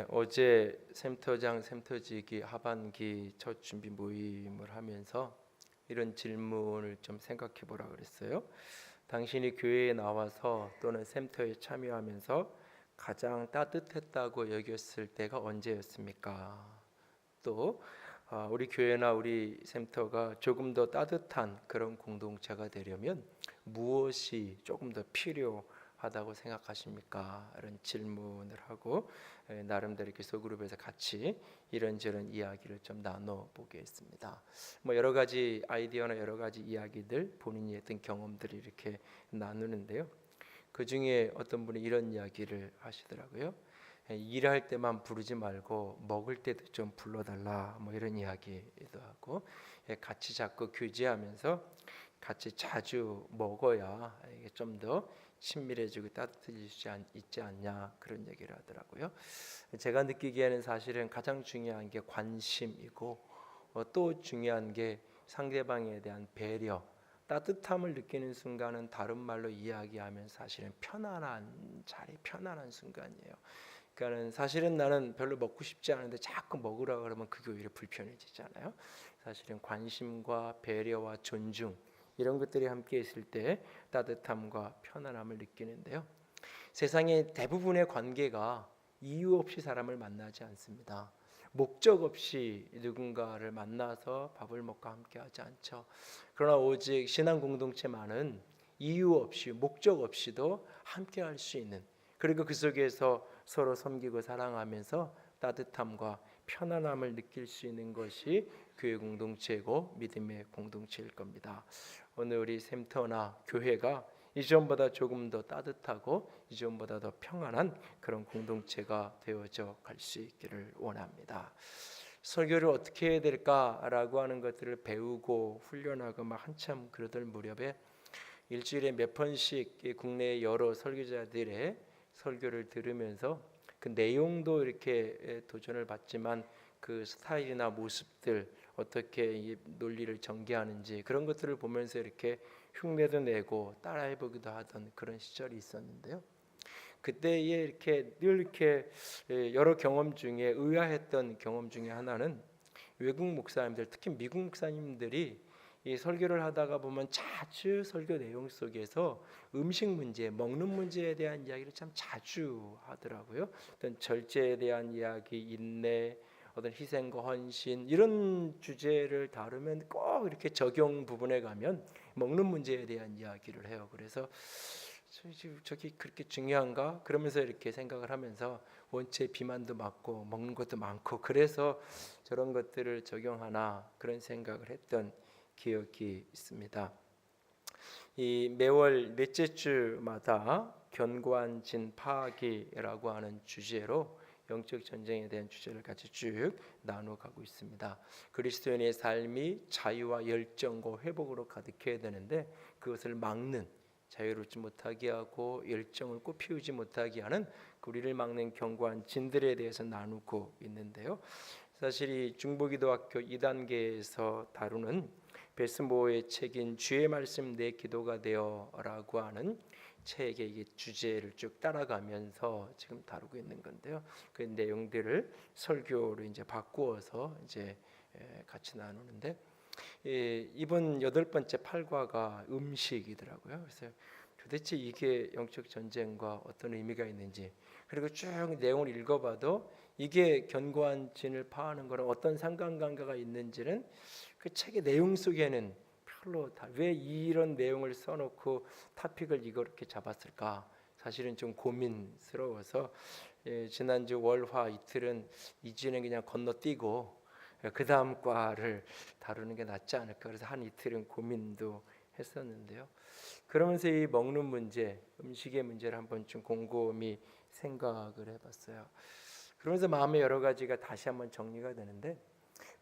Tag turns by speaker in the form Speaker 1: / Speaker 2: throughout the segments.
Speaker 1: 어제 샘터장 샘터지기 하반기 첫 준비 모임을 하면서 이런 질문을 좀 생각해 보라 그랬어요. 당신이 교회에 나와서 또는 샘터에 참여하면서 가장 따뜻했다고 여겼을 때가 언제였습니까? 또 우리 교회나 우리 샘터가 조금 더 따뜻한 그런 공동체가 되려면 무엇이 조금 더 필요하다고 생각하십니까? 이런 질문을 하고 나름대로 이렇게 소그룹에서 같이 이런저런 이야기를 좀 나눠 보겠습니다. 뭐 여러 가지 아이디어나 여러 가지 이야기들 본인이 했던 경험들을 이렇게 나누는데요. 그 중에 어떤 분이 이런 이야기를 하시더라고요. 일할 때만 부르지 말고 먹을 때도 좀 불러달라, 뭐 이런 이야기도 하고, 같이 자꾸 교제하면서 같이 자주 먹어야 이게 좀 더 친밀해지고 따뜻해지지 있지 않냐, 그런 얘기를 하더라고요. 제가 느끼기에는 사실은 가장 중요한 게 관심이고, 또 중요한 게 상대방에 대한 배려, 따뜻함을 느끼는 순간은 다른 말로 이야기하면 사실은 편안한 자리, 편안한 순간이에요. 그러니까는 사실은 나는 별로 먹고 싶지 않은데 자꾸 먹으라 그러면 그게 오히려 불편해지잖아요. 사실은 관심과 배려와 존중 이런 것들이 함께 있을 때 따뜻함과 편안함을 느끼는데요. 세상의 대부분의 관계가 이유 없이 사람을 만나지 않습니다. 목적 없이 누군가를 만나서 밥을 먹고 함께 하지 않죠. 그러나 오직 신앙 공동체만은 이유 없이 목적 없이도 함께 할 수 있는, 그리고 그 속에서 서로 섬기고 사랑하면서 따뜻함과 편안함을 느낄 수 있는 것이 교회 공동체고 믿음의 공동체일 겁니다. 오늘 우리 샘터나 교회가 이전보다 조금 더 따뜻하고 이전보다 더 평안한 그런 공동체가 되어져 갈 수 있기를 원합니다. 설교를 어떻게 해야 될까라고 하는 것들을 배우고 훈련하고 막 한참 그러던 무렵에 일주일에 몇 번씩 국내 여러 설교자들의 설교를 들으면서 그 내용도 이렇게 도전을 받지만 그 스타일이나 모습들, 어떻게 이 논리를 전개하는지 그런 것들을 보면서 이렇게 흉내도 내고 따라해보기도 하던 그런 시절이 있었는데요. 그때에 이렇게 늘 이렇게 여러 경험 중에 의아했던 경험 중에 하나는 외국 목사님들, 특히 미국 목사님들이 이 설교를 하다가 보면 자주 설교 내용 속에서 음식 문제, 먹는 문제에 대한 이야기를 참 자주 하더라고요. 어떤 절제에 대한 이야기, 인내, 어떤 희생과 헌신 이런 주제를 다루면 꼭 이렇게 적용 부분에 가면 먹는 문제에 대한 이야기를 해요. 그래서 저기 그렇게 중요한가? 그러면서 이렇게 생각을 하면서 원체 비만도 많고 먹는 것도 많고 그래서 저런 것들을 적용하나 그런 생각을 했던 기억이 있습니다. 이 매월 넷째 주마다 견고한 진 파하기라고 하는 주제로 영적 전쟁에 대한 주제를 같이 쭉 나눠가고 있습니다. 그리스도인의 삶이 자유와 열정과 회복으로 가득해야 되는데 그것을 막는, 자유롭지 못하게 하고 열정을 꽃피우지 못하게 하는 우리를 막는 견고한 진들에 대해서 나누고 있는데요. 사실 이 중보기도학교 2단계에서 다루는 베스모어의 책인 주의 말씀 내 기도가 되어라고 하는 책의 이 주제를 쭉 따라가면서 지금 다루고 있는 건데요. 그 내용들을 설교로 이제 바꾸어서 이제 같이 나누는데 이번 8번째 8과가 음식이더라고요. 그래서 도대체 이게 영적 전쟁과 어떤 의미가 있는지, 그리고 쭉 내용을 읽어봐도 이게 견고한 진을 파하는 거랑 어떤 상관관계가 있는지는 그 책의 내용 속에는 별로 왜 이런 내용을 써놓고 토픽을 이렇게 잡았을까? 사실은 좀 고민스러워서 지난주 월화 이틀은 이주는 그냥 건너뛰고 그 다음 과를 다루는 게 낫지 않을까, 그래서 한 이틀은 고민도 했었는데요. 그러면서 이 먹는 문제, 음식의 문제를 한번 좀 곰곰이 생각을 해봤어요. 그러면서 마음의 여러 가지가 다시 한번 정리가 되는데,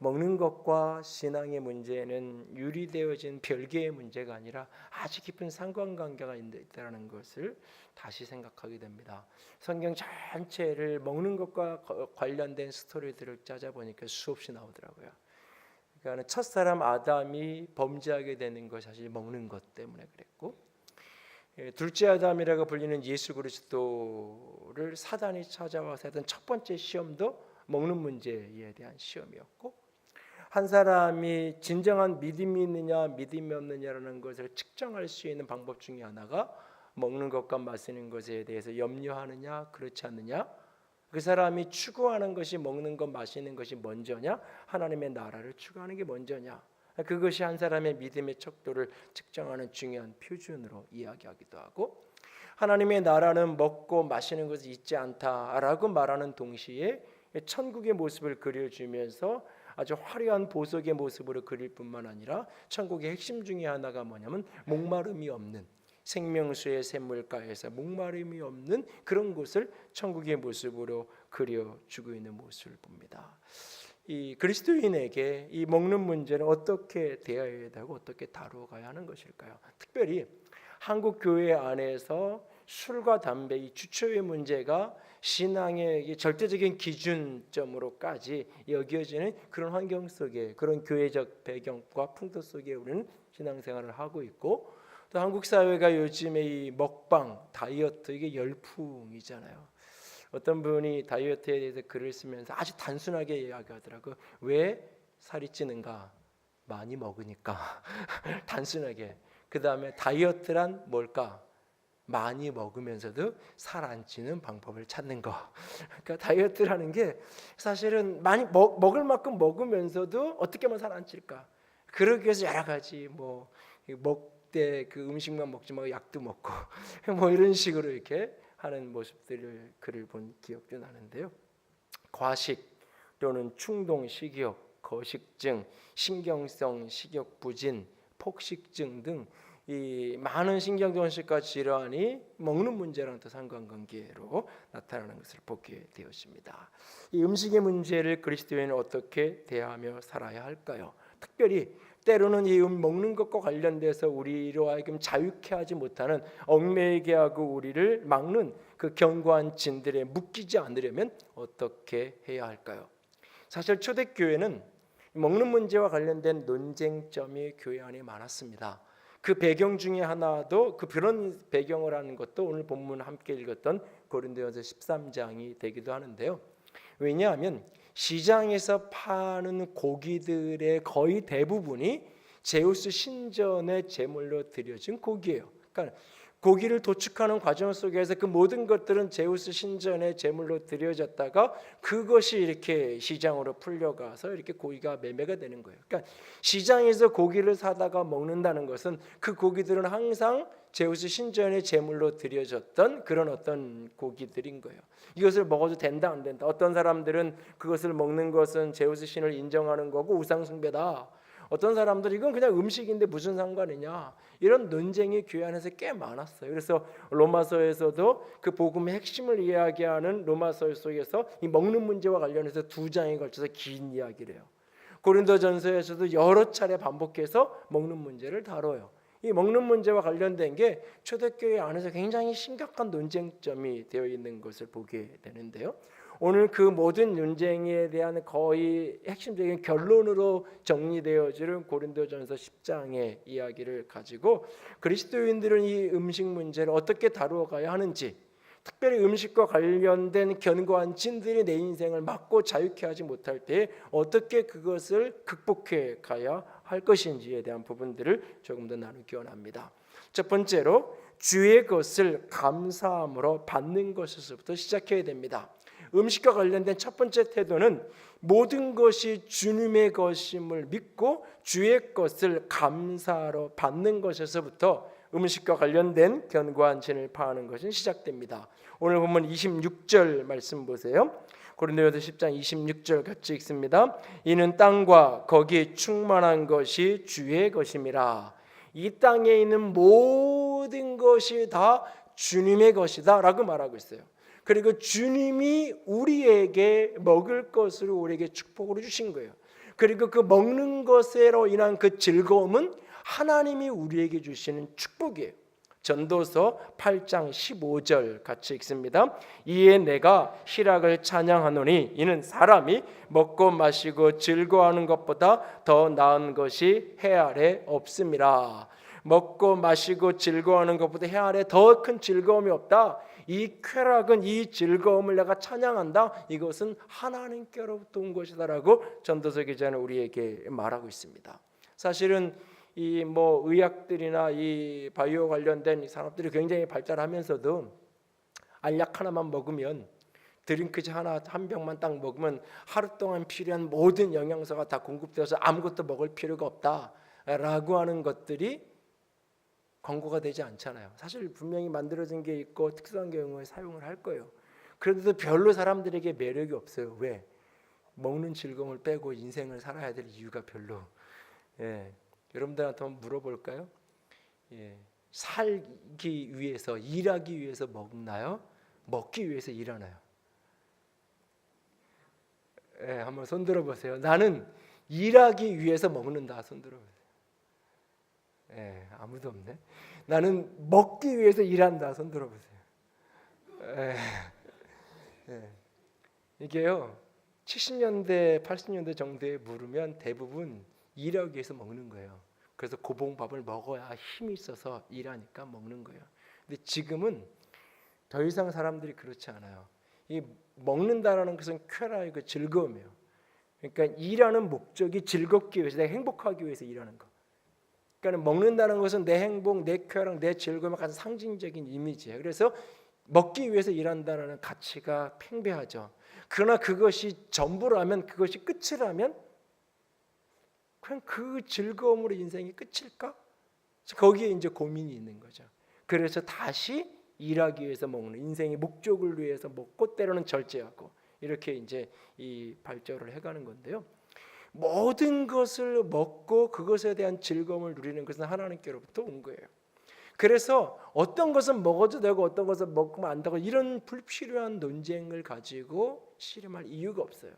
Speaker 1: 먹는 것과 신앙의 문제는 유리되어진 별개의 문제가 아니라 아주 깊은 상관관계가 있다는 것을 다시 생각하게 됩니다. 성경 전체를 먹는 것과 관련된 스토리들을 찾아보니까 수없이 나오더라고요. 그러니까 첫사람 아담이 범죄하게 되는 것 사실 먹는 것 때문에 그랬고, 둘째 아담이라고 불리는 예수 그리스도를 사단이 찾아와서 했던 첫 번째 시험도 먹는 문제에 대한 시험이었고, 한 사람이 진정한 믿음이 있느냐 믿음이 없느냐라는 것을 측정할 수 있는 방법 중에 하나가 먹는 것과 마시는 것에 대해서 염려하느냐 그렇지 않느냐, 그 사람이 추구하는 것이 먹는 것 마시는 것이 먼저냐 하나님의 나라를 추구하는 게 먼저냐, 그것이 한 사람의 믿음의 척도를 측정하는 중요한 표준으로 이야기하기도 하고, 하나님의 나라는 먹고 마시는 것이 있지 않다라고 말하는 동시에 천국의 모습을 그려주면서 아주 화려한 보석의 모습으로 그릴 뿐만 아니라 천국의 핵심 중에 하나가 뭐냐면 목마름이 없는, 생명수의 샘물가에서 목마름이 없는 그런 곳을 천국의 모습으로 그려주고 있는 모습을 봅니다. 이 그리스도인에게 이 먹는 문제는 어떻게 대해야 되고 어떻게 다루어가야 하는 것일까요? 특별히 한국 교회 안에서 술과 담배 이 주초의 문제가 신앙의 절대적인 기준점으로까지 여겨지는 그런 환경 속에, 그런 교회적 배경과 풍토 속에 우리는 신앙생활을 하고 있고, 또 한국 사회가 요즘에 이 먹방, 다이어트 이게 열풍이잖아요. 어떤 분이 다이어트에 대해서 글을 쓰면서 아주 단순하게 이야기하더라고요. 왜 살이 찌는가? 많이 먹으니까. 단순하게. 그 다음에 다이어트란 뭘까? 많이 먹으면서도 살 안 찌는 방법을 찾는 거. 그러니까 다이어트라는 게 사실은 많이 먹을 만큼 먹으면서도 어떻게 하면 살 안 찔까? 그러기 위해서 여러 가지 뭐 먹되 그 음식만 먹지 말고 약도 먹고 뭐 이런 식으로 이렇게 하는 모습들을 글을 본 기억도 나는데요. 과식 또는 충동 식욕, 거식증, 신경성 식욕 부진, 폭식증 등 이 많은 신경정신과 질환이 먹는 문제랑 또 상관관계로 나타나는 것을 보게 되었습니다. 이 음식의 문제를 그리스도인은 어떻게 대하며 살아야 할까요? 특별히 때로는 이 먹는 것과 관련돼서 우리로 하여금 자유케 하지 못하는, 얽매이게 하고 우리를 막는 그 견고한 진들에 묶이지 않으려면 어떻게 해야 할까요? 사실 초대교회는 먹는 문제와 관련된 논쟁점이 교회 안에 많았습니다. 그 배경 중에 하나도 그런 배경을 하는 것도 오늘 본문 함께 읽었던 고린도전서 13장이 되기도 하는데요. 왜냐하면 시장에서 파는 고기들의 거의 대부분이 제우스 신전의 제물로 드려진 고기예요. 그러니까 고기를 도축하는 과정 속에서 그 모든 것들은 제우스 신전의 제물로 드려졌다가 그것이 이렇게 시장으로 풀려가서 이렇게 고기가 매매가 되는 거예요. 그러니까 시장에서 고기를 사다가 먹는다는 것은 그 고기들은 항상 제우스 신전의 제물로 드려졌던 그런 어떤 고기들인 거예요. 이것을 먹어도 된다 안 된다. 어떤 사람들은 그것을 먹는 것은 제우스 신을 인정하는 거고 우상 숭배다. 어떤 사람들은 이건 그냥 음식인데 무슨 상관이냐, 이런 논쟁이 교회 안에서 꽤 많았어요. 그래서 로마서에서도 그 복음의 핵심을 이야기하는 로마서 속에서 이 먹는 문제와 관련해서 2장에 걸쳐서 긴 이야기를 해요. 고린도전서에서도 여러 차례 반복해서 먹는 문제를 다뤄요. 이 먹는 문제와 관련된 게 초대교회 안에서 굉장히 심각한 논쟁점이 되어 있는 것을 보게 되는데요. 오늘 그 모든 논쟁에 대한 거의 핵심적인 결론으로 정리되어지는 고린도전서 10장의 이야기를 가지고 그리스도인들은 이 음식 문제를 어떻게 다루어 가야 하는지, 특별히 음식과 관련된 견고한 진들이 내 인생을 막고 자유케 하지 못할 때 어떻게 그것을 극복해 가야 할 것인지에 대한 부분들을 조금 더 나누기 원합니다. 첫 번째로 주의 것을 감사함으로 받는 것에서부터 시작해야 됩니다. 음식과 관련된 첫 번째 태도는 모든 것이 주님의 것임을 믿고 주의 것을 감사로 받는 것에서부터 음식과 관련된 견고한 진을 파하는 것은 시작됩니다. 오늘 보면 26절 말씀 보세요. 고린도전서 10장 26절 같이 읽습니다. 이는 땅과 거기에 충만한 것이 주의 것임이라. 이 땅에 있는 모든 것이 다 주님의 것이다 라고 말하고 있어요. 그리고 주님이 우리에게 먹을 것으로 우리에게 축복으로 주신 거예요. 그리고 그 먹는 것으로 인한 그 즐거움은 하나님이 우리에게 주시는 축복이에요. 전도서 8장 15절 같이 읽습니다. 이에 내가 희락을 찬양하노니 이는 사람이 먹고 마시고 즐거워하는 것보다 더 나은 것이 해 아래 없음이라. 먹고 마시고 즐거워하는 것보다 해 아래 더 큰 즐거움이 없다. 이 쾌락은, 이 즐거움을 내가 찬양한다. 이것은 하나님께로부터 온 것이다라고 전도서 기자는 우리에게 말하고 있습니다. 사실은 이 의학들이나 이 바이오 관련된 산업들이 굉장히 발달하면서도 알약 하나만 먹으면, 드링크즈 하나 한 병만 딱 먹으면 하루 동안 필요한 모든 영양소가 다 공급되어서 아무것도 먹을 필요가 없다라고 하는 것들이 광고가 되지 않잖아요. 사실 분명히 만들어진 게 있고 특수한 경우에 사용을 할 거예요. 그런데도 별로 사람들에게 매력이 없어요. 왜? 먹는 즐거움을 빼고 인생을 살아야 될 이유가 별로. 여러분들한테 한번 물어볼까요? 살기 위해서, 일하기 위해서 먹나요? 먹기 위해서 일하나요? 한번 손 들어보세요. 나는 일하기 위해서 먹는다. 손 들어보세요. 아무도 없네. 나는 먹기 위해서 일한다. 손 들어보세요. 이게요, 70년대 80년대 정도에 물으면 대부분 일하기 위해서 먹는 거예요. 그래서 고봉밥을 먹어야 힘이 있어서 일하니까 먹는 거예요. 근데 지금은 더 이상 사람들이 그렇지 않아요. 이 먹는다라는 것은 쾌락이고 즐거움이에요. 그러니까 일하는 목적이 즐겁기 위해서, 내가 행복하기 위해서 일하는 거. 그러니까 먹는다는 것은 내 행복, 내 쾌락, 내 즐거움의 가장 상징적인 이미지예요. 그래서 먹기 위해서 일한다는 가치가 팽배하죠. 그러나 그것이 전부라면, 그것이 끝이라면 그냥 그 즐거움으로 인생이 끝일까? 거기에 이제 고민이 있는 거죠. 그래서 다시 일하기 위해서 먹는, 인생의 목적을 위해서 먹고 때로는 절제하고, 이렇게 이제 이 발전을 해가는 건데요. 모든 것을 먹고 그것에 대한 즐거움을 누리는 것은 하나님께로부터 온 거예요. 그래서 어떤 것은 먹어도 되고 어떤 것은 먹으면 안 되고, 이런 불필요한 논쟁을 가지고 씨름할 이유가 없어요.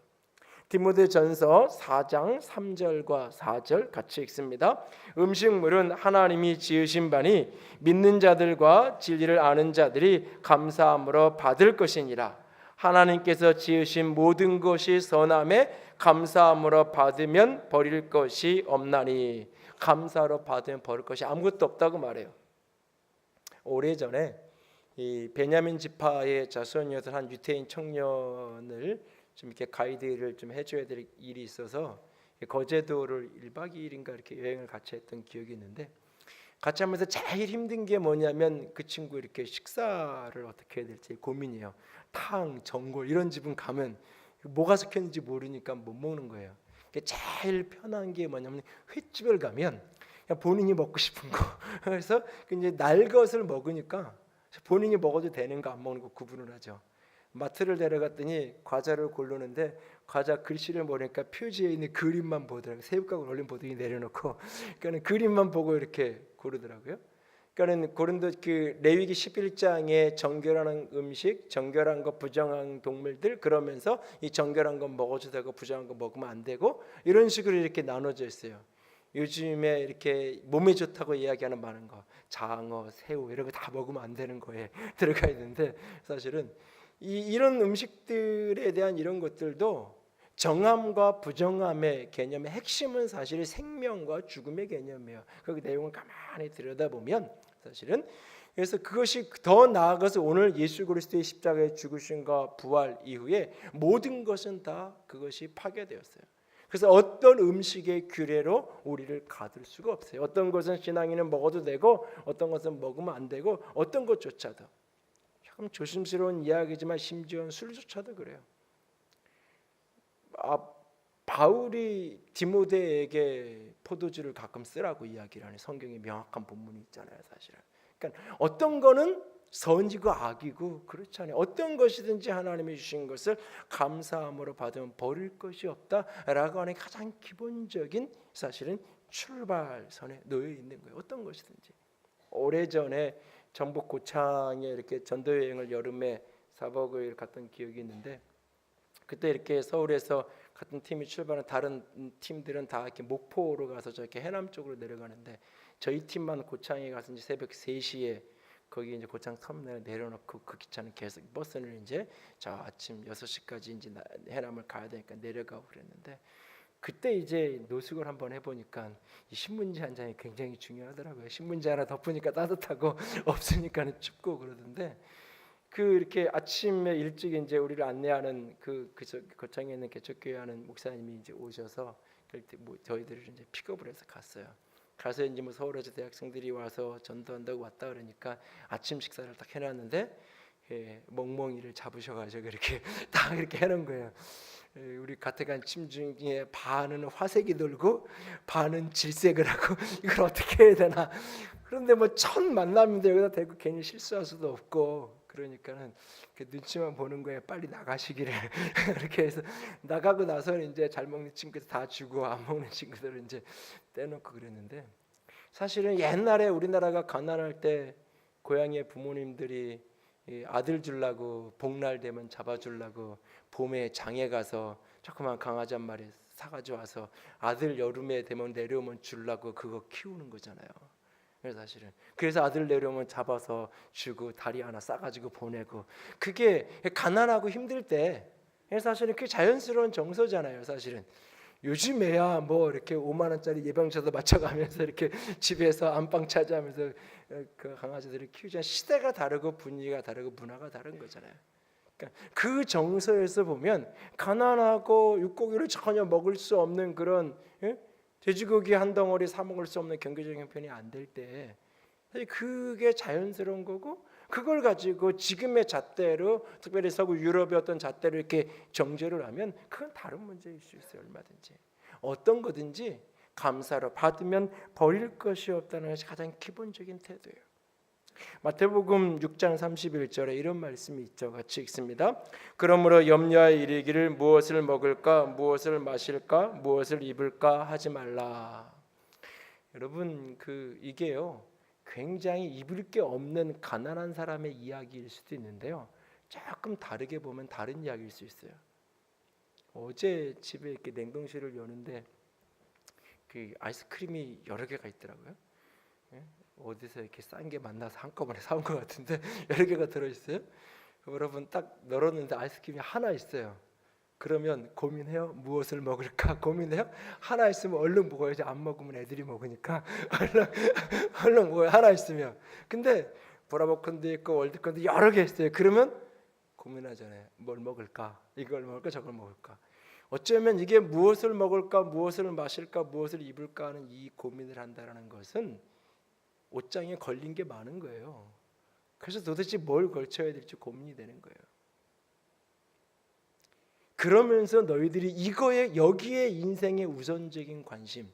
Speaker 1: 디모데전서 4장 3절과 4절 같이 읽습니다. 음식물은 하나님이 지으신 바니 믿는 자들과 진리를 아는 자들이 감사함으로 받을 것이니라. 하나님께서 지으신 모든 것이 선함에 감사함으로 받으면 버릴 것이 없나니. 감사로 받으면 버릴 것이 아무것도 없다고 말해요. 오래전에 이 베냐민 지파의 자손이었던 한 유태인 청년을 좀 이렇게 가이드를 좀 해줘야 될 일이 있어서 거제도를 1박 2일인가 이렇게 여행을 같이 했던 기억이 있는데, 같이 하면서 제일 힘든 게 뭐냐면 그 친구 이렇게 식사를 어떻게 해야 될지 고민이에요. 탕, 전골 이런 집은 가면 뭐가 섞였는지 모르니까 못 먹는 거예요. 제일 편한 게 뭐냐면 횟집을 가면 그냥 본인이 먹고 싶은 거 그래서 이제 날 것을 먹으니까 본인이 먹어도 되는 거 안 먹는 거 구분을 하죠. 마트를 데려갔더니 과자를 고르는데 과자 글씨를 모르니까 표지에 있는 그림만 보더라고요. 새우깡을 올린 보더니 내려놓고, 그러니까 그림만 보고 이렇게 고르더라고요. 그러니까 고린도 그 레위기 11장에 정결하는 음식, 정결한 것, 부정한 동물들, 그러면서 이 정결한 건 먹어도 되고 부정한 거 먹으면 안 되고, 이런 식으로 이렇게 나눠져 있어요. 요즘에 이렇게 몸에 좋다고 이야기하는 많은 거, 장어, 새우 이런 거 다 먹으면 안 되는 거에 들어가 있는데, 사실은 이런 음식들에 대한 이런 것들도 정함과 부정함의 개념의 핵심은 사실 생명과 죽음의 개념이에요. 그 내용을 가만히 들여다보면 사실은, 그래서 그것이 더 나아가서 오늘 예수 그리스도의 십자가의 죽으심과 부활 이후에 모든 것은 다 그것이 파괴되었어요. 그래서 어떤 음식의 규례로 우리를 가둘 수가 없어요. 어떤 것은 신앙인은 먹어도 되고 어떤 것은 먹으면 안 되고, 어떤 것조차도, 참 조심스러운 이야기지만 심지어는 술조차도 그래요. 바울이 디모데에게 포도주를 가끔 쓰라고 이야기를 하는 성경에 명확한 본문이 있잖아요, 사실은. 그러니까 어떤 거는 선이고 악이고 그렇잖아요. 어떤 것이든지 하나님이 주신 것을 감사함으로 받으면 버릴 것이 없다라고 하는 가장 기본적인 사실은 출발선에 놓여 있는 거예요. 어떤 것이든지. 오래전에 전북 고창에 이렇게 전도 여행을 여름에 4박 5일 갔던 기억이 있는데, 그때 이렇게 서울에서 같은 팀이 출발한 다른 팀들은 다 이렇게 목포로 가서 저렇게 해남 쪽으로 내려가는데, 저희 팀만 고창에 가서 이제 새벽 3시에 거기 이제 고창 터미널에 내려놓고 그 기차는 계속 버스는 이제 저 아침 6시까지 이제 해남을 가야 되니까 내려가고 그랬는데, 그때 이제 노숙을 한번 해보니까 이 신문지 한 장이 굉장히 중요하더라고요. 신문지 하나 덮으니까 따뜻하고 없으니까는 춥고 그러던데, 그 이렇게 아침에 일찍 이제 우리를 안내하는 그 거창에 있는 개척교회 하는 목사님이 이제 오셔서 그때 뭐 저희들을 이제 픽업을 해서 갔어요. 가서 이제 뭐 서울에서 대학생들이 와서 전도한다고 왔다 그러니까 아침 식사를 딱 해놨는데, 멍멍이를 잡으셔가지고 이렇게 딱 이렇게 해놓은 거예요. 우리 가택한 침 중에 반은 화색이 돌고 반은 질색을 하고 이걸 어떻게 해야 되나. 그런데 뭐 첫 만남인데 여기다 대고 괜히 실수할 수도 없고, 그러니까는 눈치만 보는 거에 빨리 나가시기를 이렇게 해서 나가고 나서는 이제 잘 먹는 친구들 다 주고 안 먹는 친구들은 이제 떼놓고 그랬는데, 사실은 옛날에 우리나라가 가난할 때 고향의 부모님들이 아들 주려고 복날 되면 잡아주려고 봄에 장에 가서 조그만 강아지 한 마리 사가지고 와서 아들 여름에 되면 내려오면 주려고 그거 키우는 거잖아요. 그래서 아들 내려오면 잡아서 주고 다리 하나 싸가지고 보내고, 그게 가난하고 힘들 때 사실은 그게 자연스러운 정서잖아요. 사실은 요즘에야 뭐 이렇게 5만 원짜리 예방차도 맞춰가면서 이렇게 집에서 안방 차지하면서 그 강아지들을 키우자. 시대가 다르고 분위기가 다르고 문화가 다른 거잖아요. 그러니까 그 정서에서 보면 가난하고 육고기를 전혀 먹을 수 없는 그런, 돼지고기 한 덩어리 사 먹을 수 없는 경제적인 형편이 안 될 때 그게 자연스러운 거고, 그걸 가지고 지금의 잣대로, 특별히 서구 유럽의 어떤 잣대로 이렇게 정죄를 하면 그건 다른 문제일 수 있어요. 얼마든지 어떤 거든지 감사로 받으면 버릴 것이 없다는 것이 가장 기본적인 태도예요. 마태복음 6장 31절에 이런 말씀이 있죠. 같이 읽습니다. 그러므로 염려하여 이르기를 무엇을 먹을까, 무엇을 마실까, 무엇을 입을까 하지 말라. 여러분, 이게요 굉장히 입을 게 없는 가난한 사람의 이야기일 수도 있는데요, 조금 다르게 보면 다른 이야기일 수 있어요. 어제 집에 이렇게 냉동실을 여는데 그 아이스크림이 여러 개가 있더라고요. 어디서 이렇게 싼 게 만나서 한꺼번에 사온 것 같은데 여러 개가 들어있어요. 여러분 딱 널었는데 아이스크림이 하나 있어요. 그러면 고민해요. 무엇을 먹을까 고민해요. 하나 있으면 얼른 먹어야지. 안 먹으면 애들이 먹으니까 얼른 먹어요. 하나 있으면. 근데 보라보컨도 있고 월드컨도 여러 개 있어요. 그러면 고민하잖아요. 뭘 먹을까? 이걸 먹을까? 저걸 먹을까? 어쩌면 이게 무엇을 먹을까, 무엇을 마실까, 무엇을 입을까 하는 이 고민을 한다는 것은 옷장에 걸린 게 많은 거예요. 그래서 도대체 뭘 걸쳐야 될지 고민이 되는 거예요. 그러면서 너희들이 여기에 인생의 우선적인 관심,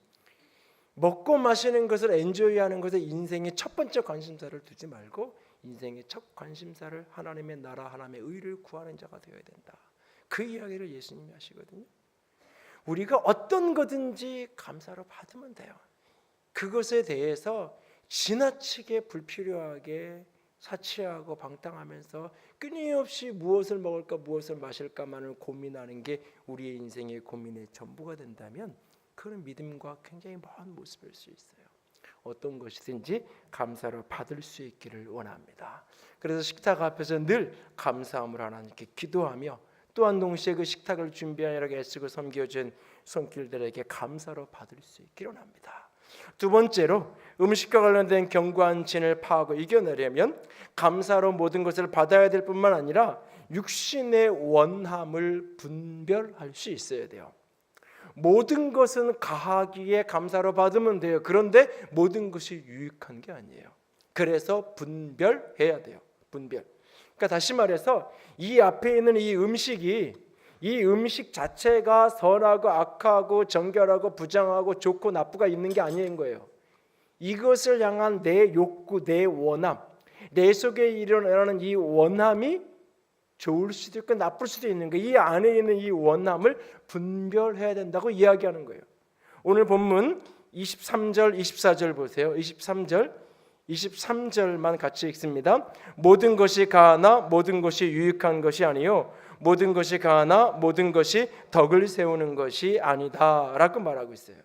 Speaker 1: 먹고 마시는 것을 엔조이하는 것에 인생의 첫 번째 관심사를 두지 말고 인생의 첫 관심사를 하나님의 나라, 하나님의 의를 구하는 자가 되어야 된다. 그 이야기를 예수님이 하시거든요. 우리가 어떤 거든지 감사로 받으면 돼요. 그것에 대해서 지나치게 불필요하게 사치하고 방탕하면서 끊임없이 무엇을 먹을까 무엇을 마실까만을 고민하는 게 우리의 인생의 고민의 전부가 된다면 그런 믿음과 굉장히 먼 모습일 수 있어요. 어떤 것이든지 감사로 받을 수 있기를 원합니다. 그래서 식탁 앞에서 늘 감사함을 하나님께 기도하며, 또한 동시에 그 식탁을 준비하느라 애쓰고 섬겨준 손길들에게 감사로 받을 수 있기를 원합니다. 두 번째로 음식과 관련된 견고한 진을 파하고 이겨내려면 감사로 모든 것을 받아야 될 뿐만 아니라 육신의 원함을 분별할 수 있어야 돼요. 모든 것은 가하기에 감사로 받으면 돼요. 그런데 모든 것이 유익한 게 아니에요. 그래서 분별해야 돼요. 분별. 그러니까 다시 말해서 이 앞에 있는 이 음식 자체가 선하고 악하고 정결하고 부정하고 좋고 나쁘가 있는 게 아닌 거예요. 이것을 향한 내 욕구, 내 원함, 내 속에 일어나는 이 원함이 좋을 수도 있고 나쁠 수도 있는 거예요. 이 안에 있는 이 원함을 분별해야 된다고 이야기하는 거예요. 오늘 본문 23절, 24절 보세요. 23절만 같이 읽습니다. 모든 것이 가하나 모든 것이 유익한 것이 아니요 모든 것이 가하나 모든 것이 덕을 세우는 것이 아니다 라고 말하고 있어요.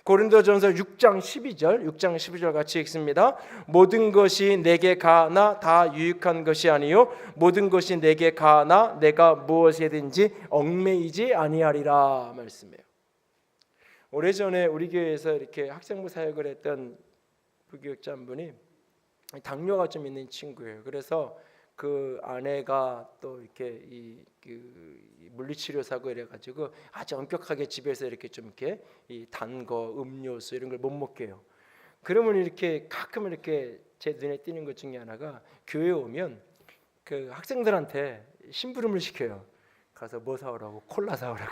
Speaker 1: 고린도전서 6장 12절 같이 읽습니다. 모든 것이 내게 가나 다 유익한 것이 아니요 모든 것이 내게 가나 내가 무엇이든지 얽매이지 아니하리라 말씀해요. 오래전에 우리 교회에서 이렇게 학생부 사역을 했던 부교육자 한 분이 당뇨가 좀 있는 친구예요. 그래서 그 아내가 또 이렇게 물리치료사고 이래가지고 아주 엄격하게 집에서 이렇게 좀 이렇게 이 단 거, 음료수 이런 걸 못 먹게 해요. 그러면 이렇게 가끔 이렇게 제 눈에 띄는 것 중에 하나가 교회 오면 그 학생들한테 심부름을 시켜요. 가서 뭐 사오라고? 콜라 사오라고.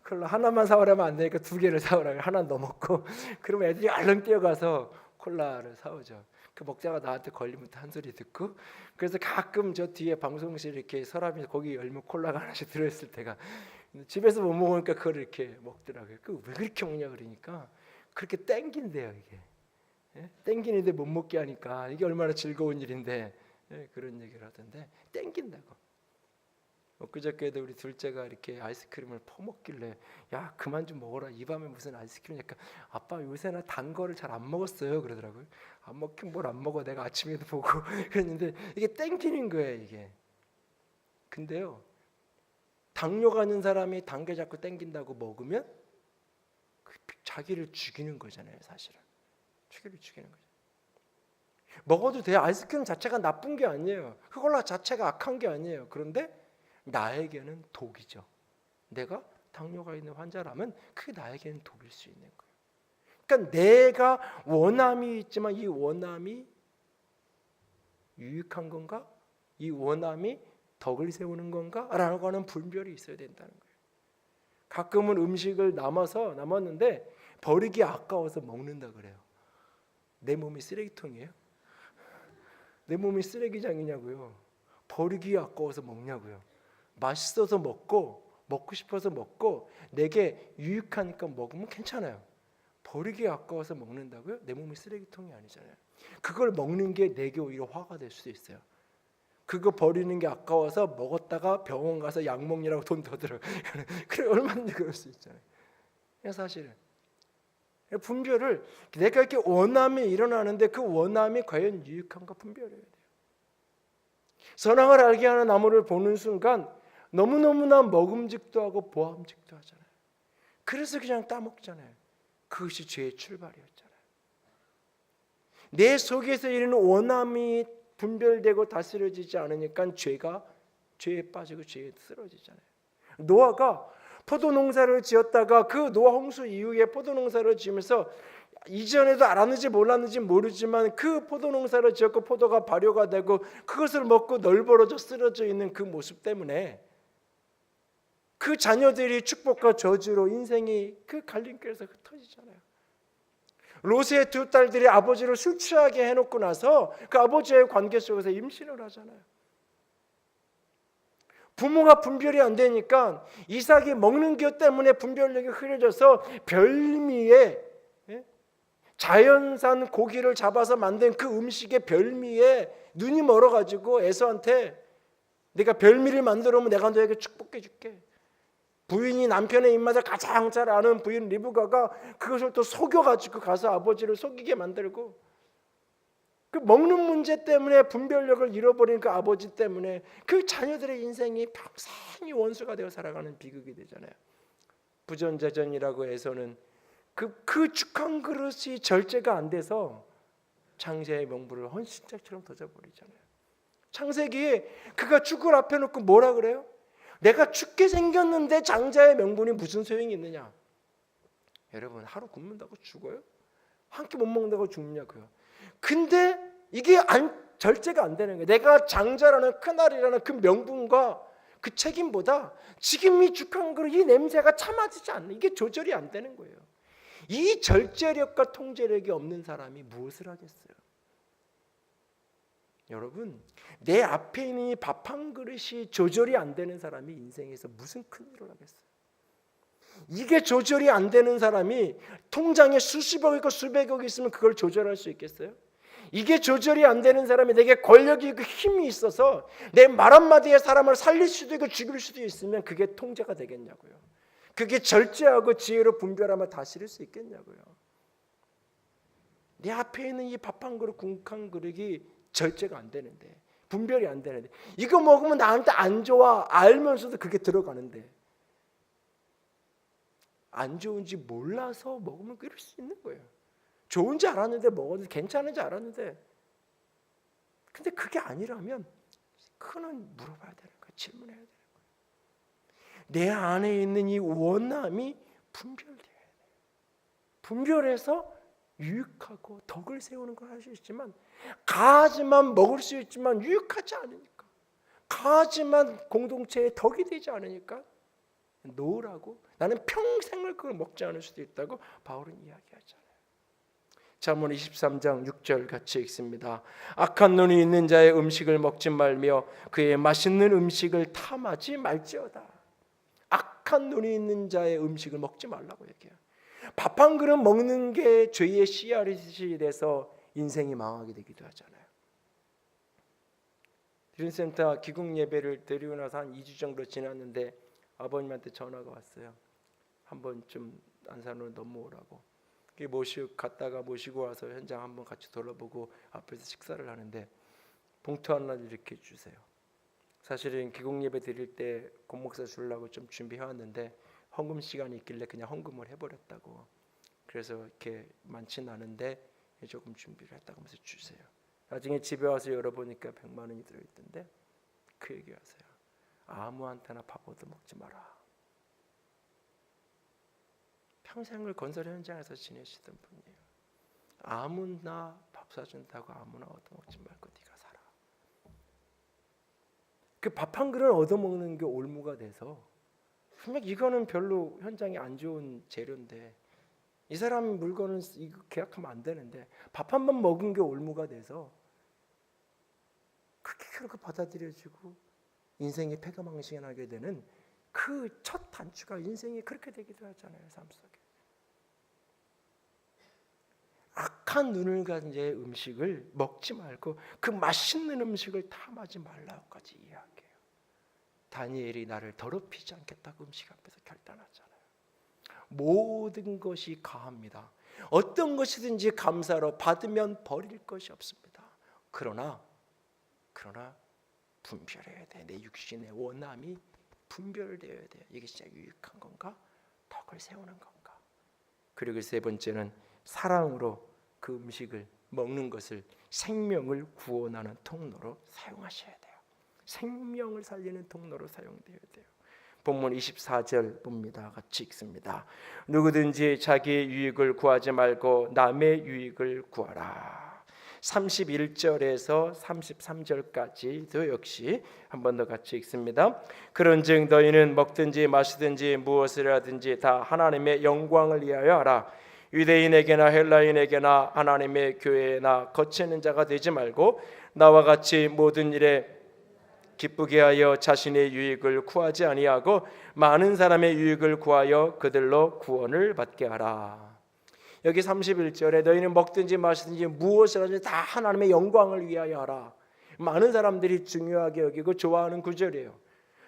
Speaker 1: 콜라 하나만 사오라면 안 되니까 2개를 사오라고. 하나 더 먹고 그러면 애들이 얼른 뛰어가서 콜라를 사오죠. 그 먹자가 나한테 걸리면 한 소리 듣고, 그래서 가끔 저 뒤에 방송실 이렇게 서랍에 거기 열면 콜라가 하나씩 들어있을 때가, 집에서 못 먹으니까 그걸 이렇게 먹더라고요. 그 왜 그렇게 먹냐 그러니까 그렇게 땡긴대요. 이게 땡기는데 못 먹게 하니까 이게 얼마나 즐거운 일인데 그런 얘기를 하던데 땡긴다고. 그저께도 우리 둘째가 이렇게 아이스크림을 퍼먹길래 야 그만 좀 먹어라, 이 밤에 무슨 아이스크림이니까 아빠 요새 나 단 거를 잘 안 먹었어요 그러더라고요. 안 먹긴 뭘 안 먹어, 내가 아침에도 보고 그랬는데 이게 땡기는 거예요 이게. 근데요 당뇨가 있는 사람이 단 게 자꾸 땡긴다고 먹으면 자기를 죽이는 거잖아요. 사실은 자기를 죽이는 거죠. 먹어도 돼요. 아이스크림 자체가 나쁜 게 아니에요. 콜라 자체가 악한 게 아니에요. 그런데 나에게는 독이죠. 내가 당뇨가 있는 환자라면 그게 나에게는 독일 수 있는 거예요. 그러니까 내가 원함이 있지만 이 원함이 유익한 건가? 이 원함이 덕을 세우는 건가? 라고 하는 분별이 있어야 된다는 거예요. 가끔은 음식을 남았는데 버리기 아까워서 먹는다 그래요. 내 몸이 쓰레기통이에요? 내 몸이 쓰레기장이냐고요. 버리기 아까워서 먹냐고요. 맛있어서 먹고 싶어서 먹고 내게 유익하니까 먹으면 괜찮아요. 버리기 아까워서 먹는다고요? 내 몸이 쓰레기통이 아니잖아요. 그걸 먹는 게 내게 오히려 화가 될 수도 있어요. 그거 버리는 게 아까워서 먹었다가 병원 가서 약 먹느라고 돈 더 들어. 그래 얼마든지 그럴 수 있잖아요. 사실은 분별을 내가 이렇게 원함이 일어나는데 그 원함이 과연 유익한가 분별해야 돼요. 선악을 알게 하는 나무를 보는 순간 너무너무나 먹음직도 하고 보암직도 하잖아요. 그래서 그냥 따먹잖아요. 그것이 죄의 출발이었잖아요. 내 속에서 이르는 원함이 분별되고 다스려지지 않으니까 죄에 빠지고 죄에 쓰러지잖아요. 노아가 포도농사를 지었다가 그 노아 홍수 이후에 포도농사를 지으면서 이전에도 알았는지 몰랐는지 모르지만 그 포도농사를 지었고 포도가 발효가 되고 그것을 먹고 널브러져 쓰러져 있는 그 모습 때문에 그 자녀들이 축복과 저주로 인생이 그 갈림길에서 흩어지잖아요. 롯의 2 딸들이 아버지를 술 취하게 해놓고 나서 그 아버지의 관계 속에서 임신을 하잖아요. 부모가 분별이 안 되니까 이삭이 먹는 것 때문에 분별력이 흐려져서 별미에 자연산 고기를 잡아서 만든 그 음식의 별미에 눈이 멀어가지고 에서한테 내가 별미를 만들어 오면 내가 너에게 축복해 줄게. 부인이 남편의 입맛을 가장 잘 아는 부인 리브가가 그것을 또 속여가지고 가서 아버지를 속이게 만들고, 그 먹는 문제 때문에 분별력을 잃어버린 그 아버지 때문에 그 자녀들의 인생이 평생이 원수가 되어 살아가는 비극이 되잖아요. 부전자전이라고 해서는 그 축한 그릇이 절제가 안 돼서 장자의 명분을 헌신짝처럼 던져버리잖아요. 창세기에 그가 죽을 앞에 놓고 뭐라 그래요? 내가 죽게 생겼는데 장자의 명분이 무슨 소용이 있느냐? 여러분 하루 굶는다고 죽어요? 한 끼 못 먹는다고 죽냐고요? 근데 이게 절제가 안 되는 거예요. 내가 장자라는 큰아리라는 그 명분과 그 책임보다 지금 이 죽한 그릇 이 냄새가 참아지지 않는, 이게 조절이 안 되는 거예요. 이 절제력과 통제력이 없는 사람이 무엇을 하겠어요? 여러분, 내 앞에 있는 이 밥 한 그릇이 조절이 안 되는 사람이 인생에서 무슨 큰일을 하겠어요? 이게 조절이 안 되는 사람이 통장에 수십억 있고 수백억 있으면 그걸 조절할 수 있겠어요? 이게 조절이 안 되는 사람이 내게 권력이 있고 힘이 있어서 내 말 한마디에 사람을 살릴 수도 있고 죽일 수도 있으면 그게 통제가 되겠냐고요. 그게 절제하고 지혜로 분별하면 다스릴 수 있겠냐고요. 내 앞에 있는 이 밥 한 그릇, 국 한 그릇이 절제가 안 되는데, 분별이 안 되는데, 이거 먹으면 나한테 안 좋아 알면서도 그게 들어가는데, 안 좋은지 몰라서 먹으면 그럴 수 있는 거예요. 좋은지 알았는데 먹어도 괜찮은지 알았는데, 근데 그게 아니라면 그는 물어봐야 되는 거예요. 질문해야 되는 거예요. 내 안에 있는 이 원함이 분별돼야 돼요. 분별해서 유익하고 덕을 세우는 걸 할 수 있지만, 가지만 먹을 수 있지만 유익하지 않으니까, 가지만 공동체에 덕이 되지 않으니까 놓으라고, 나는 평생을 그걸 먹지 않을 수도 있다고 바울은 이야기하잖아요. 잠언 23장 6절 같이 읽습니다. 악한 눈이 있는 자의 음식을 먹지 말며 그의 맛있는 음식을 탐하지 말지어다. 악한 눈이 있는 자의 음식을 먹지 말라고 얘기해요. 밥 한 그릇 먹는 게 죄의 씨앗이 돼서 인생이 망하게 되기도 하잖아요. 드림센터 기국 예배를 드리고 나서 한 2주 정도 지났는데 아버님한테 전화가 왔어요. 한번 좀 안산으로 넘어오라고. 갔다가 모시고 와서 현장 한번 같이 돌아보고 앞에서 식사를 하는데 봉투 하나 이렇게 주세요. 사실은 기국 예배 드릴 때 공목사 주려고 좀 준비해왔는데 헌금 시간이 있길래 그냥 헌금을 해버렸다고. 그래서 이렇게 많지는 않은데 조금 준비를 했다고 하면서 주세요. 나중에 집에 와서 열어보니까 100만 원이 들어있던데 그 얘기하세요. 아무한테나 밥 얻어먹지 마라. 평생을 건설 현장에서 지내시던 분이에요. 아무나 밥 사준다고 아무나 얻어먹지 말고 네가 살아. 그 밥 한 그릇 얻어먹는 게 올무가 돼서, 분명 이거는 별로 현장에 안 좋은 재료인데, 이 사람 물건은 이거 계약하면 안 되는데 밥 한 번 먹은 게 올무가 돼서 그렇게 받아들여지고 인생이 패가망신하게 되는 그 첫 단추가 인생이 그렇게 되기도 하잖아요. 삶 속에 악한 눈을 가진 자의 음식을 먹지 말고 그 맛있는 음식을 탐하지 말라고까지 이야기해요. 다니엘이 나를 더럽히지 않겠다고 음식 앞에서 결단하잖아요. 모든 것이 가합니다. 어떤 것이든지 감사로 받으면 버릴 것이 없습니다. 그러나 분별해야 돼. 내 육신의 원함이 분별되어야 돼요. 이게 진짜 유익한 건가? 덕을 세우는 건가? 그리고 세 번째는 사랑으로 그 음식을 먹는 것을 생명을 구원하는 통로로 사용하셔야 돼요. 생명을 살리는 통로로 사용되어야 돼요. 본문 24절 봅니다. 같이 읽습니다. 누구든지 자기의 유익을 구하지 말고 남의 유익을 구하라. 31절에서 33절까지도 역시 한 번 더 같이 읽습니다. 그런즉 너희는 먹든지 마시든지 무엇을 하든지 다 하나님의 영광을 위하여 하라. 유대인에게나 헬라인에게나 하나님의 교회나 거치는 자가 되지 말고 나와 같이 모든 일에 기쁘게 하여 자신의 유익을 구하지 아니하고 많은 사람의 유익을 구하여 그들로 구원을 받게 하라. 여기 31절에 너희는 먹든지 마시든지 무엇을 하든지 다 하나님의 영광을 위하여 하라. 많은 사람들이 중요하게 여기고 좋아하는 구절이에요.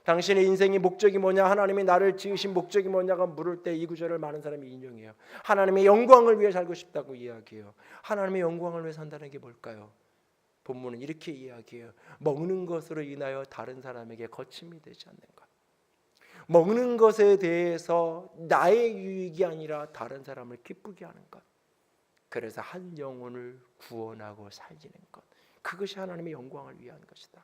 Speaker 1: 당신의 인생의 목적이 뭐냐, 하나님이 나를 지으신 목적이 뭐냐가 물을 때 이 구절을 많은 사람이 인용해요. 하나님의 영광을 위해 살고 싶다고 이야기해요. 하나님의 영광을 위해 산다는 게 뭘까요? 본문은 이렇게 이야기해요. 먹는 것으로 인하여 다른 사람에게 거침이 되지 않는 것. 먹는 것에 대해서 나의 유익이 아니라 다른 사람을 기쁘게 하는 것. 그래서 한 영혼을 구원하고 살리는 것. 그것이 하나님의 영광을 위한 것이다.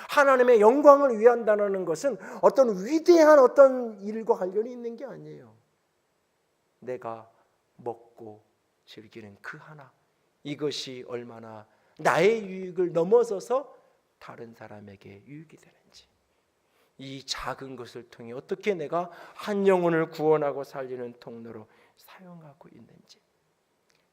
Speaker 1: 하나님의 영광을 위한다는 것은 어떤 위대한 어떤 일과 관련이 있는 게 아니에요. 내가 먹고 즐기는 그 하나, 이것이 얼마나 나의 유익을 넘어서서 다른 사람에게 유익이 되는지, 이 작은 것을 통해 어떻게 내가 한 영혼을 구원하고 살리는 통로로 사용하고 있는지.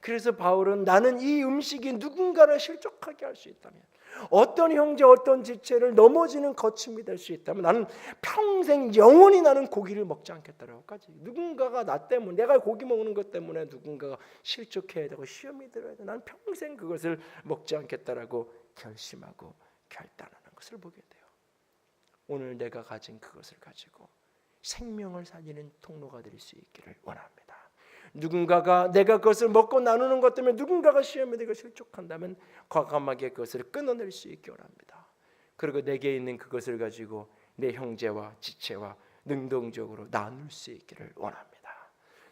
Speaker 1: 그래서 바울은 나는 이 음식이 누군가를 실족하게 할 수 있다면, 어떤 형제 어떤 지체를 넘어지는 거침이 될 수 있다면 나는 평생 영원히 나는 고기를 먹지 않겠다라고까지. 누군가가 나 때문에, 내가 고기 먹는 것 때문에 누군가가 실족해야 되고 시험이 들어야 돼, 나는 평생 그것을 먹지 않겠다라고 결심하고 결단하는 것을 보게 돼요. 오늘 내가 가진 그것을 가지고 생명을 살리는 통로가 될 수 있기를 원합니다. 누군가가 내가 그것을 먹고 나누는 것 때문에 누군가가 시험에 내가 실족한다면 과감하게 그것을 끊어낼 수 있기 원합니다. 그리고 내게 있는 그것을 가지고 내 형제와 지체와 능동적으로 나눌 수 있기를 원합니다.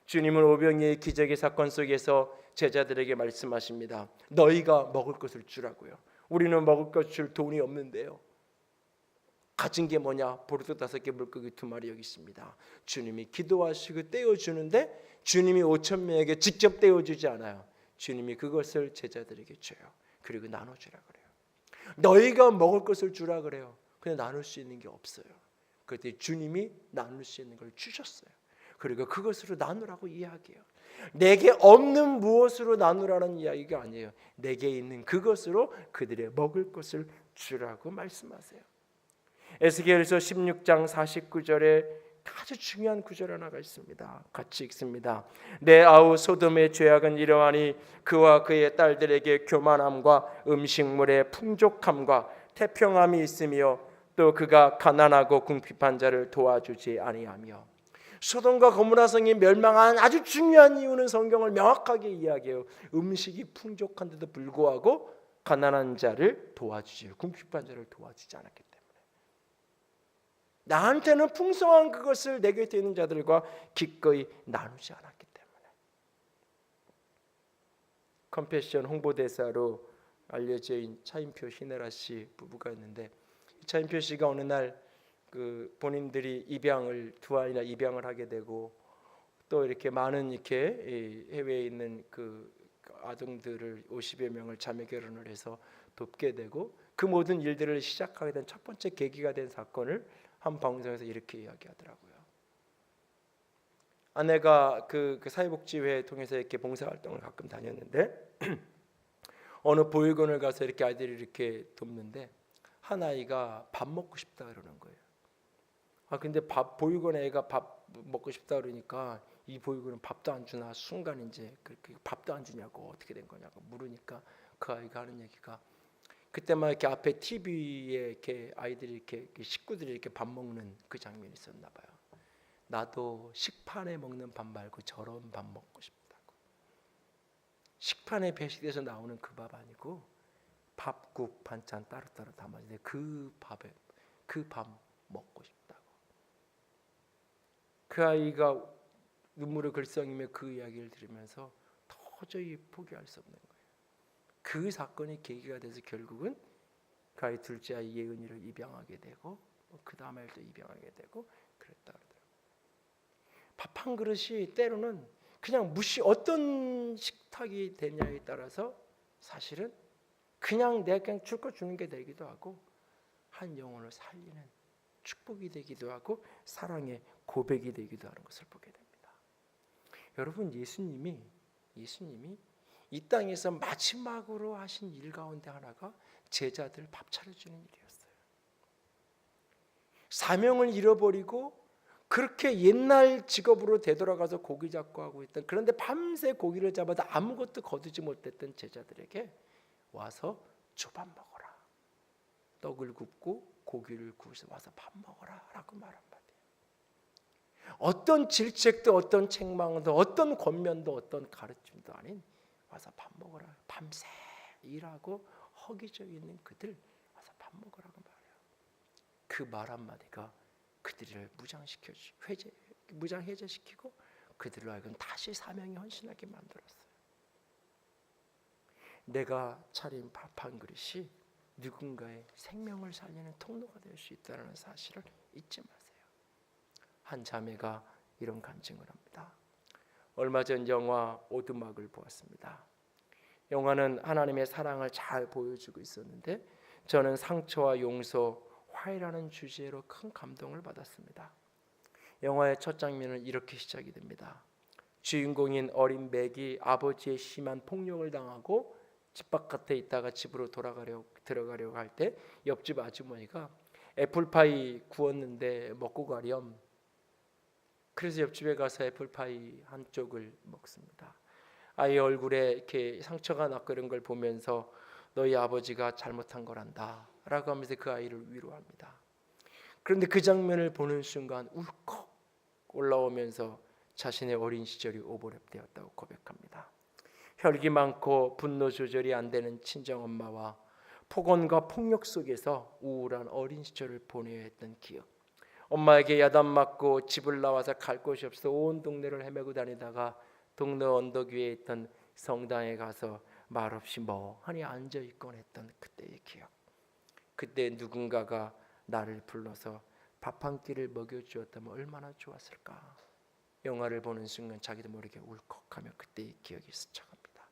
Speaker 1: 주님은 오병이의 기적의 사건 속에서 제자들에게 말씀하십니다. 너희가 먹을 것을 주라고요. 우리는 먹을 것 줄 돈이 없는데요. 가진 게 뭐냐? 보리떡 5개 물고기 2마리 여기 있습니다. 주님이 기도하시고 떼어주는데 주님이 5천 명에게 직접 떼어주지 않아요. 주님이 그것을 제자들에게 줘요. 그리고 나눠주라 그래요. 너희가 먹을 것을 주라 그래요. 근데 나눌 수 있는 게 없어요. 그때 주님이 나눌 수 있는 걸 주셨어요. 그리고 그것으로 나누라고 이야기해요. 내게 없는 무엇으로 나누라는 이야기가 아니에요. 내게 있는 그것으로 그들의 먹을 것을 주라고 말씀하세요. 에스겔서 16장 49절에 아주 중요한 구절 하나가 있습니다. 같이 읽습니다. 내 아우 소돔의 죄악은 이러하니 그와 그의 딸들에게 교만함과 음식물의 풍족함과 태평함이 있으며 또 그가 가난하고 궁핍한 자를 도와주지 아니하며. 소돔과 고모라 성이 멸망한 아주 중요한 이유는 성경을 명확하게 이야기해요. 음식이 풍족한데도 불구하고 가난한 자를 도와주지, 궁핍한 자를 도와주지 않았기 때문에. 나한테는 풍성한 그것을 내 곁에 있는 자들과 기꺼이 나누지 않았기 때문에. 컴패션 홍보대사로 알려진 차인표 신혜라 씨 부부가 있는데, 차인표 씨가 어느 날 그 본인들이 입양을 두 아이나 입양을 하게 되고 또 이렇게 많은 이렇게 해외에 있는 그 아동들을 50여 명을 자매 결혼을 해서 돕게 되고 그 모든 일들을 시작하게 된 첫 번째 계기가 된 사건을 한 방송에서 이렇게 이야기하더라고요. 아내가 그 사회복지회 통해서 이렇게 봉사활동을 가끔 다녔는데 어느 보육원을 가서 이렇게 아이들이 이렇게 돕는데 한 아이가 밥 먹고 싶다 그러는 거예요. 근데 보육원에 애가 밥 먹고 싶다 그러니까 이 보육원은 밥도 안 주나 순간 이제 그렇게 밥도 안 주냐고 어떻게 된 거냐고 물으니까 그 아이가 하는 얘기가 그때만 이렇게 앞에 TV에 이렇게 아이들이 이렇게 식구들이 이렇게 밥 먹는 그 장면이 있었나 봐요. 나도 식판에 먹는 밥 말고 저런 밥 먹고 싶다고. 식판에 배식돼서 나오는 그 밥 아니고 밥국 반찬 따로따로 담아지는데 그 밥 먹고 싶다고. 그 아이가 눈물을 글썽이며 그 이야기를 들으면서 도저히 포기할 수 없는 거예요. 그 사건이 계기가 돼서 결국은 그 아이 둘째 아이 예은이를 입양하게 되고 그 다음 아이를 또 입양하게 되고 그랬다 그러더라고요. 밥 한 그릇이 때로는 그냥 어떤 식탁이 되냐에 따라서 사실은 그냥 내가 그냥 줄 거 주는 게 되기도 하고 한 영혼을 살리는 축복이 되기도 하고 사랑의 고백이 되기도 하는 것을 보게 됩니다. 여러분, 예수님이 이 땅에서 마지막으로 하신 일 가운데 하나가 제자들 밥 차려주는 일이었어요. 사명을 잃어버리고 그렇게 옛날 직업으로 되돌아가서 고기 잡고 하고 있던, 그런데 밤새 고기를 잡아도 아무것도 거두지 못했던 제자들에게 와서 밥 먹어라. 떡을 굽고 고기를 구워서 와서 밥 먹어라 라고 말 한마디예요. 어떤 질책도 어떤 책망도 어떤 권면도 어떤 가르침도 아닌 와서 밥 먹어라. 밤새 일하고 허기져 있는 그들 와서 밥 먹으라고 말해요. 그 말 한마디가 그들을 무장 해제시키고 그들로 하여금 다시 사명에 헌신하게 만들었어요. 내가 차린 밥 한 그릇이 누군가의 생명을 살리는 통로가 될 수 있다는 사실을 잊지 마세요. 한 자매가 이런 간증을 합니다. 얼마 전 영화 오두막을 보았습니다. 영화는 하나님의 사랑을 잘 보여주고 있었는데 저는 상처와 용서, 화해라는 주제로 큰 감동을 받았습니다. 영화의 첫 장면은 이렇게 시작이 됩니다. 주인공인 어린 맥이 아버지의 심한 폭력을 당하고 집 바깥에 있다가 집으로 들어가려고 할 때 옆집 아주머니가 애플파이 구웠는데 먹고 가렴. 그래서 옆집에 가서 애플파이 한쪽을 먹습니다. 아이 얼굴에 이렇게 상처가 났고 이런 걸 보면서 너희 아버지가 잘못한 거란다 라고 하면서 그 아이를 위로합니다. 그런데 그 장면을 보는 순간 울컥 올라오면서 자신의 어린 시절이 오버랩되었다고 고백합니다. 혈기 많고 분노 조절이 안 되는 친정엄마와 폭언과 폭력 속에서 우울한 어린 시절을 보내야 했던 기억. 엄마에게 야단맞고 집을 나와서 갈 곳이 없어 온 동네를 헤매고 다니다가 동네 언덕 위에 있던 성당에 가서 말없이 멍하니 앉아있곤 했던 그때의 기억. 그때 누군가가 나를 불러서 밥 한 끼를 먹여주었다면 얼마나 좋았을까. 영화를 보는 순간 자기도 모르게 울컥하며 그때의 기억이 스쳐갑니다.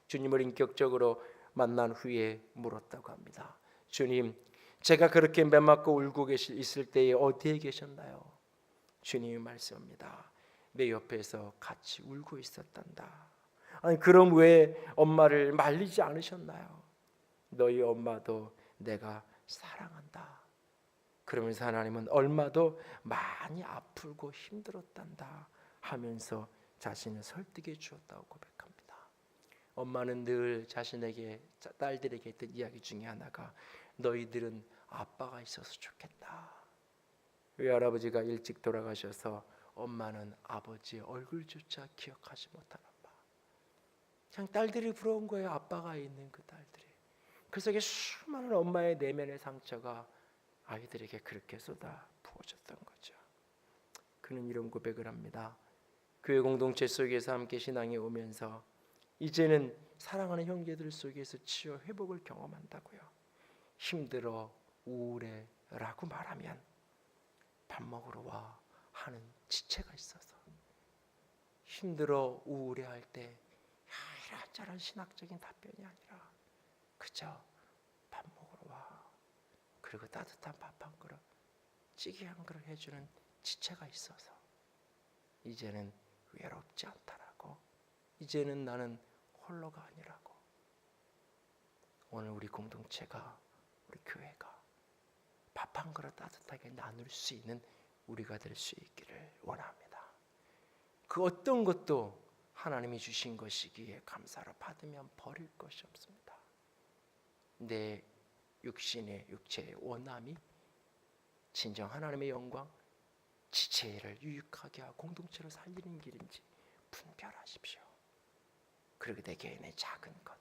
Speaker 1: 주님을 인격적으로 만난 후에 물었다고 합니다. 주님, 제가 그렇게 매맞고 울고 있을 때에 어디에 계셨나요? 주님이 말씀합니다. 내 옆에서 같이 울고 있었단다. 아니 그럼 왜 엄마를 말리지 않으셨나요? 너희 엄마도 내가 사랑한다. 그러면서 하나님은 얼마도 많이 아프고 힘들었단다 하면서 자신을 설득해 주었다고 고백합니다. 엄마는 늘 자신에게 딸들에게 했던 이야기 중에 하나가 너희들은 아빠가 있어서 좋겠다. 외할아버지가 일찍 돌아가셔서 엄마는 아버지의 얼굴조차 기억하지 못한 엄마. 그냥 딸들이 부러운 거예요. 아빠가 있는 그 딸들이. 그 속에 수많은 엄마의 내면의 상처가 아이들에게 그렇게 쏟아 부어졌던 거죠. 그는 이런 고백을 합니다. 교회 공동체 속에서 함께 신앙이 오면서 이제는 사랑하는 형제들 속에서 치유 회복을 경험한다고요. 힘들어 우울해 라고 말하면 밥 먹으러 와 하는 지체가 있어서, 힘들어 우울해 할 때 이런저런 신학적인 답변이 아니라 그저 밥 먹으러 와, 그리고 따뜻한 밥 한 그릇, 찌개 한 그릇 해주는 지체가 있어서 이제는 외롭지 않다라고, 이제는 나는 홀로가 아니라고. 오늘 우리 공동체가, 우리 교회가 밥 한 그릇 따뜻하게 나눌 수 있는 우리가 될 수 있기를 원합니다. 그 어떤 것도 하나님이 주신 것이기에 감사로 받으면 버릴 것이 없습니다. 내 육체의 원함이 진정 하나님의 영광, 지체를 유익하게 하고 공동체로 살리는 길인지 분별하십시오. 그리고 내 개인의 작은 것,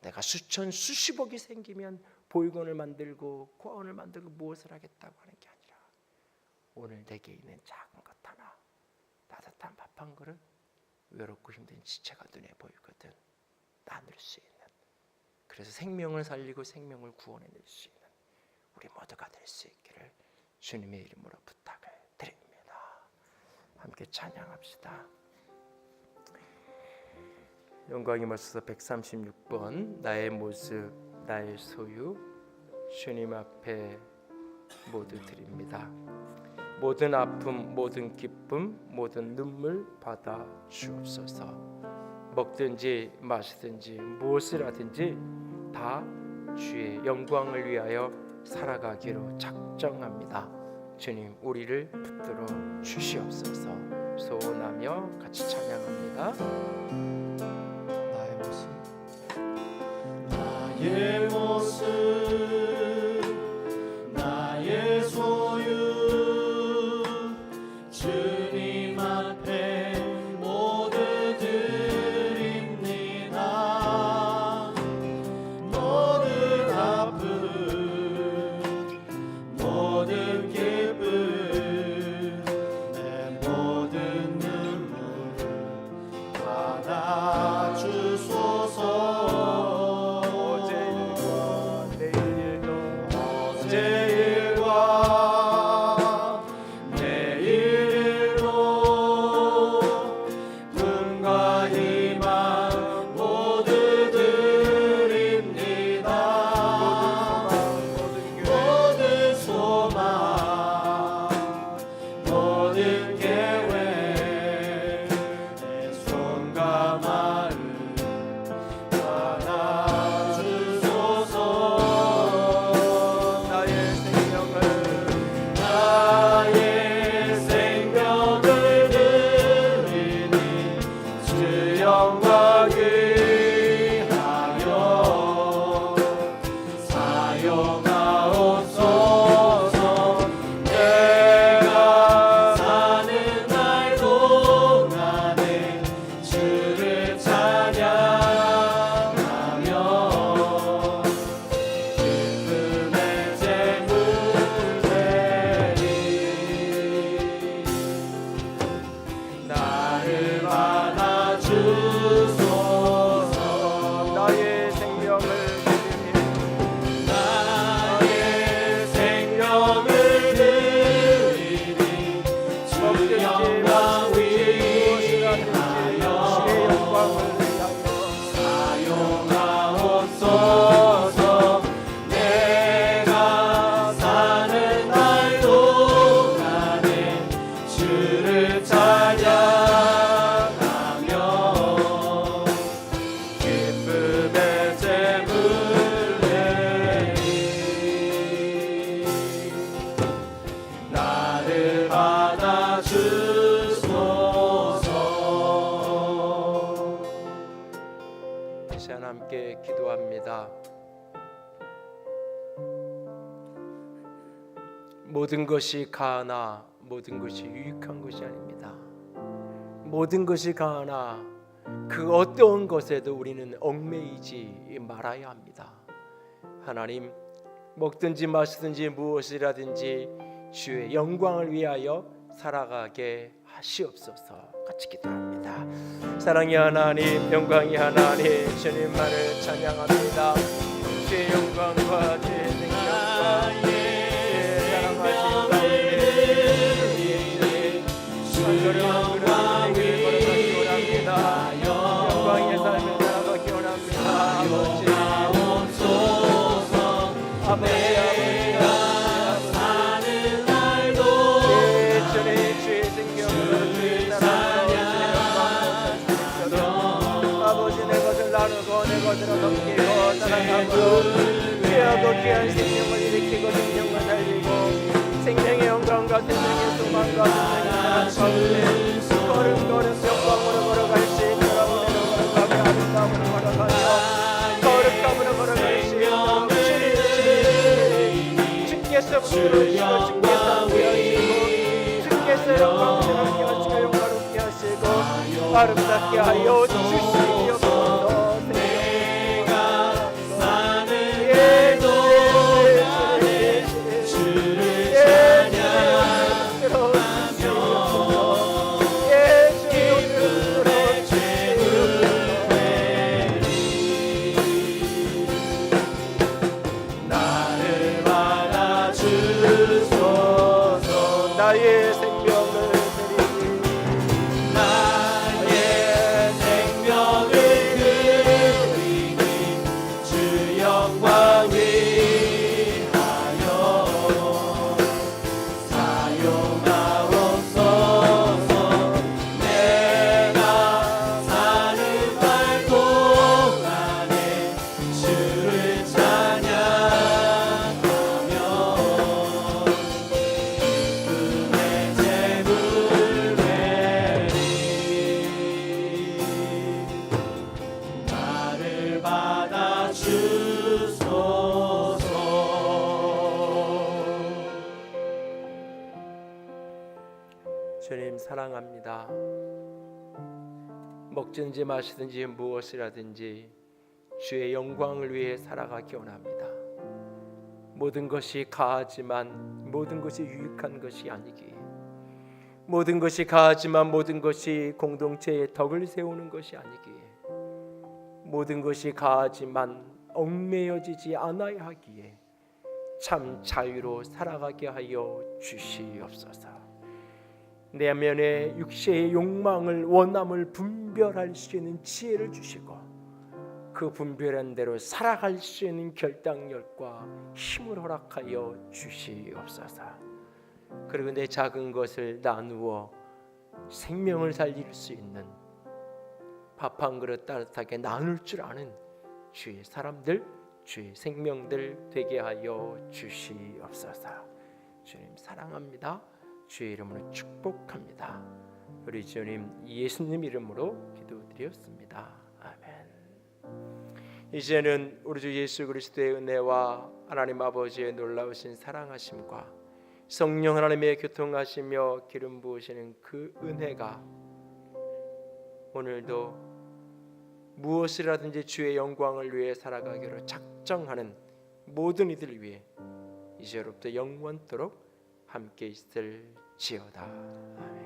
Speaker 1: 내가 수천 수십억이 생기면 보육원을 만들고 고아원을 만들고 무엇을 하겠다고 하는 게 아니라 오늘 내게 있는 작은 것 하나, 따뜻한 밥 한 그릇, 외롭고 힘든 지체가 눈에 보이거든 나눌 수 있는, 그래서 생명을 살리고 생명을 구원해낼 수 있는 우리 모두가 될 수 있기를 주님의 이름으로 부탁을 드립니다. 함께 찬양합시다. 영광이 맞서서 136번 나의 모습 나의 소유 주님 앞에 모두 드립니다. 모든 아픔, 모든 기쁨, 모든 눈물 받아 주옵소서. 먹든지 마시든지 무엇을 하든지 다 주의 영광을 위하여 살아가기로 작정합니다. 주님, 우리를 붙들어 주시옵소서. 소원하며 같이 찬양합니다.
Speaker 2: 나의 모습 나의 소유 주님 앞에 모두 드립니다. 모든 아픔 모든 기쁨 내 모든 눈물 받아주소서.
Speaker 1: 기도합니다. 모든 것이 가하나 모든 것이 유익한 것이 아닙니다. 모든 것이 가하나 그 어떠한 것에도 우리는 얽매이지 말아야 합니다. 하나님, 먹든지 마시든지 무엇이라든지 주의 영광을 위하여 살아가게 하시옵소서. 같이 기도합니다. 사랑의 하나님, 영광의 하나님, 주님만을 찬양합니다. 주의 영광과 주의 생명과 주의 사랑하신 가운데 주의 걸어가기 원합니다. 영광의 삶을 살아가기 원합니다. 아버지, 나누고 내 것으로 섬기고 사랑하고 귀하고 귀한 생명을 일으키고 생명을 살리고 생명의 영광과 생명의 소망과 생명의 사랑 가운데 걸음걸음 영광으로 걸어갈 수 있는 여러분의 걸어가며 아름다움으로 걸어가며 거룩함으로 걸어갈 수 있는 주께서 붙들어주시고 주께서 함께하시고 주께서 영광스럽게 하시고 영광롭게 하시고 아름답게 하여 주시옵소서. 나의 생명을 드리니 주 영광 위하여 사용하옵소서. 내가 사는 날 동안에 주를 찬양하며 나를 받아 주소서. 주님 사랑합니다. 먹든지 마시든지 무엇이라든지 주의 영광을 위해 살아가기 원합니다. 모든 것이 가하지만 모든 것이 유익한 것이 아니기에, 모든 것이 가하지만 모든 것이 공동체의 덕을 세우는 것이 아니기에, 모든 것이 가하지만 얽매여지지 않아야 하기에 참 자유로 살아가게 하여 주시옵소서. 내면의 육체의 욕망을 원함을 분별할 수 있는 지혜를 주시고 그 분별한 대로 살아갈 수 있는 결단력과 힘을 허락하여 주시옵소서. 그리고 내 작은 것을 나누어 생명을 살릴 수 있는 밥 한 그릇 따뜻하게 나눌 줄 아는 주의 사람들, 주의 생명들 되게 하여 주시옵소서. 주님 사랑합니다. 주의 이름으로 축복합니다. 우리 주님 예수님 이름으로 기도드렸습니다. 아멘. 이제는 우리 주 예수 그리스도의 은혜와 하나님 아버지의 놀라우신 사랑하심과 성령 하나님의 교통하시며 기름 부으시는 그 은혜가 오늘도 무엇이라든지 주의 영광을 위해 살아가기로 작정하는 모든 이들 위해 이제로부터 영원토록 함께 있을지어다. 아멘.